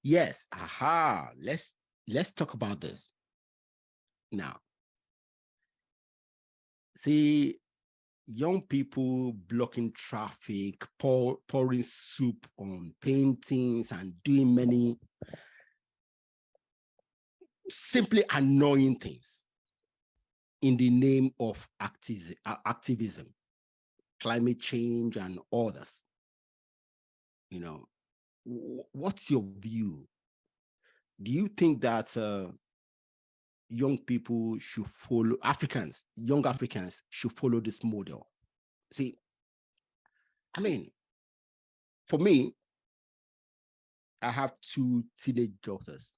Yes. Aha. Let's talk about this now. See, young people blocking traffic, pouring soup on paintings, and doing many simply annoying things in the name of activism, climate change, and others. You know, what's your view? Do you think that young people should follow young Africans should follow this model? See, I mean, for me, I have two teenage daughters.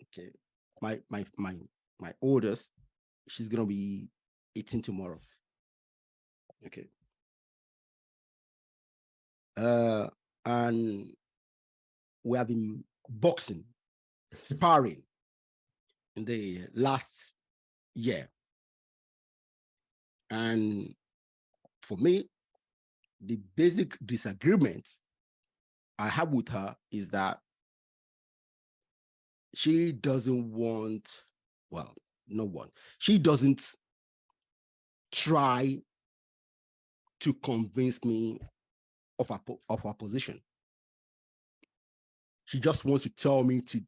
Okay. My oldest, she's gonna be 18 tomorrow. Okay. And we have been boxing, sparring in the last year. And for me, the basic disagreement I have with her is that she doesn't want, well, no one, she doesn't try to convince me of her position. She just wants to tell me to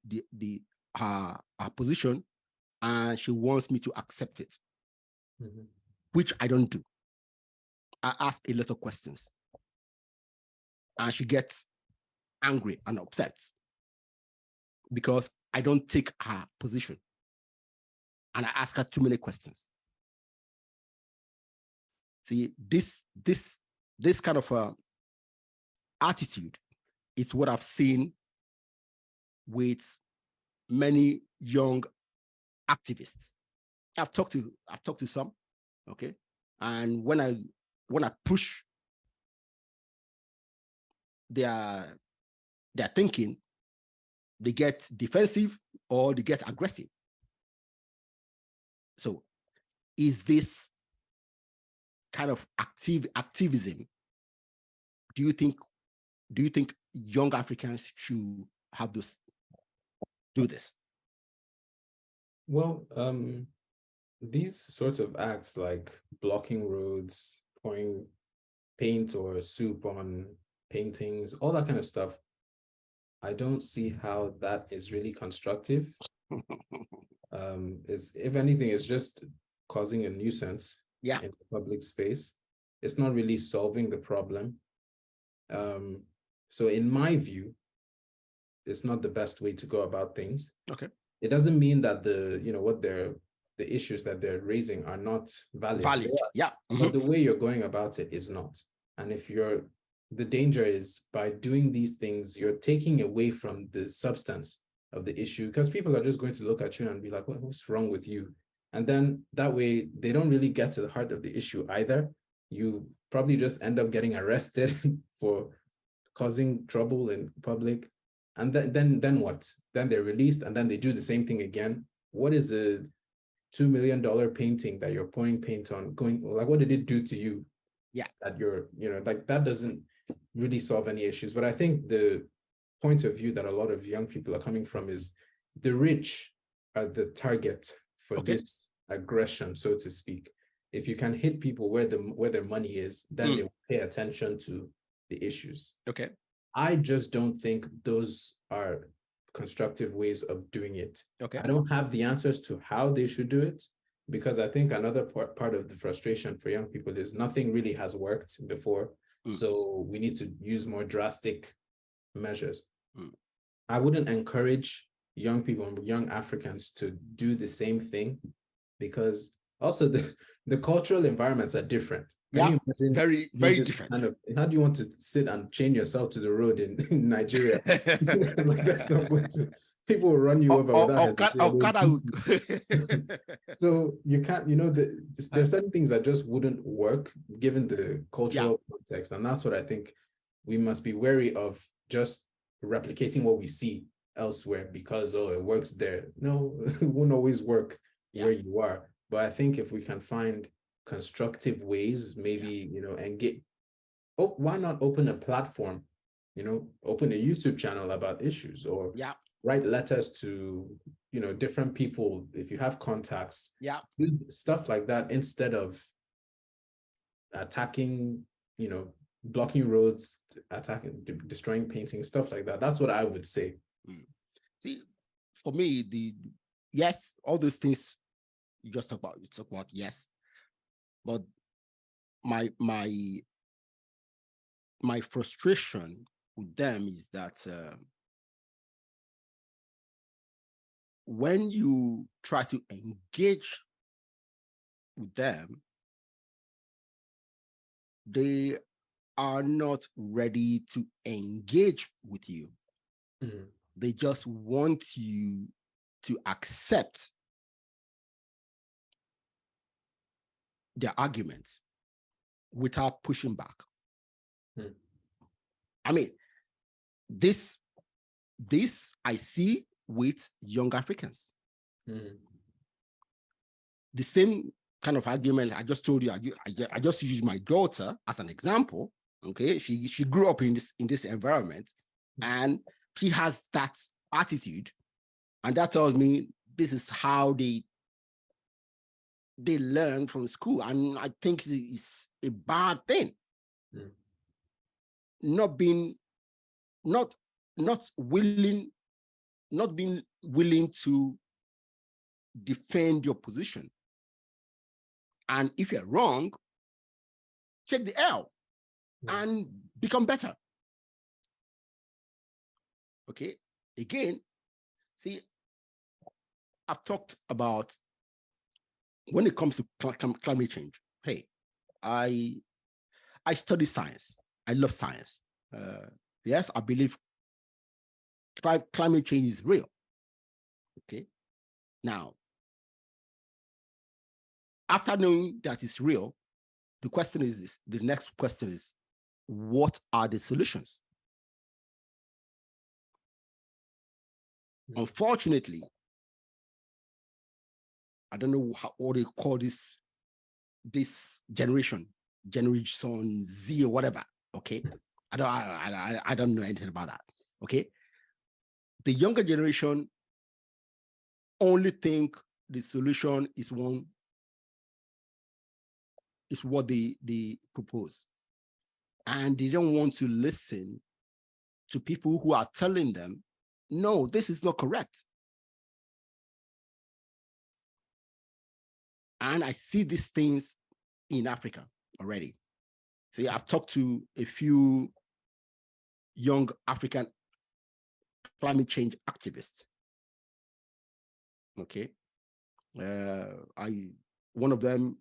her position, and she wants me to accept it, which I don't do. I ask a lot of questions, and she gets angry and upset because I don't take her position, and I ask her too many questions. See, this kind of attitude is what I've seen with many young activists. I've talked to some, okay, and when I push their thinking, they get defensive or they get aggressive. So, is this kind of activism? Do you think young Africans should have do this? Well, these sorts of acts like blocking roads, pouring paint or soup on paintings, all that kind of stuff, I don't see how that is really constructive. Is if anything, it's just causing a nuisance Yeah. in the public space. It's not really solving the problem. So in my view, it's not the best way to go about things. Okay. It doesn't mean that the issues that they're raising are not valid. They Valid. are, Yeah. but the way you're going about it is not. And if the danger is by doing these things, you're taking away from the substance of the issue, because people are just going to look at you and be like, what's wrong with you? And then that way they don't really get to the heart of the issue either. You probably just end up getting arrested for causing trouble in public. And then what? Then they're released and then they do the same thing again. What is a $2 million painting that you're pouring paint on going, like, what did it do to you? Yeah. That like, that doesn't really solve any issues. But I think the point of view that a lot of young people are coming from is the rich are the target for this aggression, so to speak. If you can hit people where their money is, then they will pay attention to the issues. Okay. I just don't think those are constructive ways of doing it. Okay. I don't have the answers to how they should do it, because I think another part of the frustration for young people is nothing really has worked before. So we need to use more drastic measures. I wouldn't encourage young people, young Africans, to do the same thing, because also the cultural environments are different. Yeah, very, very different. How do you want to sit and chain yourself to the road in Nigeria? Like, that's not going to, people will run you over without hesitation. So you can't, there's certain things that just wouldn't work given the cultural context. And that's what I think we must be wary of, just replicating what we see elsewhere because, it works there. No, it won't always work where you are. But I think if we can find constructive ways, maybe, and why not open a platform open a YouTube channel about issues, or write letters to, different people if you have contacts. Do stuff like that instead of attacking, blocking roads, attacking, destroying paintings, stuff like that. That's what I would say. See, for me, yes, all those things you just talk about, yes, but my frustration with them is that when you try to engage with them, they are not ready to engage with you. They just want you to accept their arguments without pushing back. I mean, this I see with young Africans. The same kind of argument I just told you. I just used my daughter as an example. Okay, she grew up in this environment, and she has that attitude, and that tells me this is how they learn from school, and I think it's a bad thing. Not being willing to defend your position, and if you're wrong, take the L and become better. Okay, again, see, I've talked about when it comes to climate change. Hey, I study science. I love science. Yes, I believe climate change is real. Okay, now, after knowing that it's real, the question is this. The next question is, what are the solutions? Unfortunately, I don't know what they call this generation Z or whatever. Okay, I don't know anything about that. Okay, the younger generation only think the solution is what they propose, and they don't want to listen to people who are telling them, no, this is not correct. And I see these things in Africa already. See, I've talked to a few young African climate change activists. Okay, one of them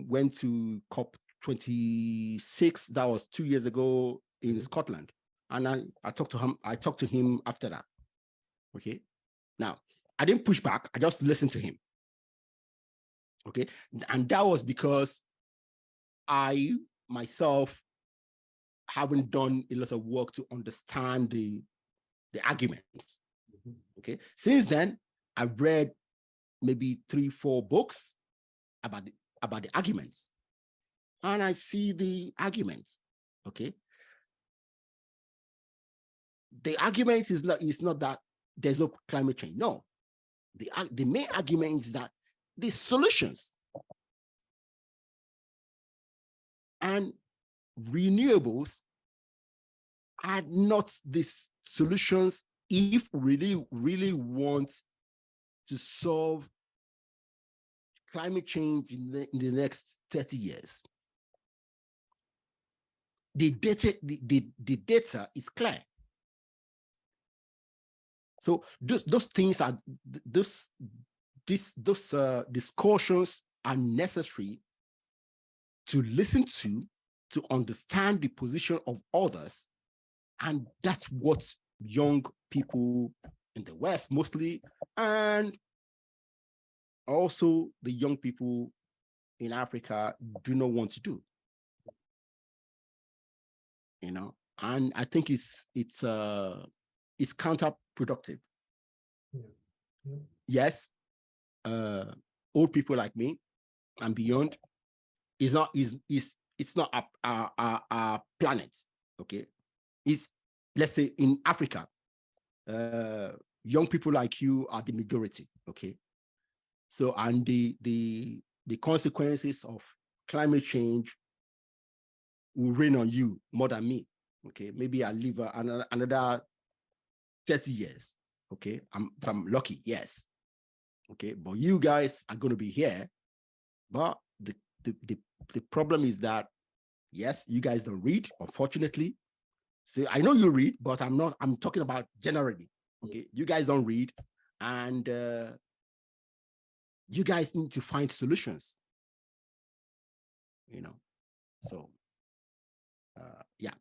went to COP26. That was 2 years ago in Scotland, and I talked to him after that. Okay, now I didn't push back. I just listened to him. Okay, and that was because I myself haven't done a lot of work to understand the arguments. Okay, since then I've read maybe 3-4 books about the arguments, and I see the arguments. Okay, the argument is not that there's no climate change. No, the main argument is that the solutions and renewables are not the solutions if we really want to solve climate change in the next 30 years. The data is clear. So those things are those discussions are necessary to listen to understand the position of others, and that's what young people in the West mostly, and also the young people in Africa do not want to do. And I think it's counterproductive. Yes, old people like me and beyond it's not our planet. Okay, it's let's say in Africa, young people like you are the majority, okay? So, and the consequences of climate change will rain on you more than me, okay? Maybe I live another 30 years, okay? If I'm lucky, yes, okay? But you guys are going to be here. But the problem is that, yes, you guys don't read, unfortunately. So I know you read, but I'm talking about generally, okay? You guys don't read, and you guys need to find solutions, you know? So, yeah.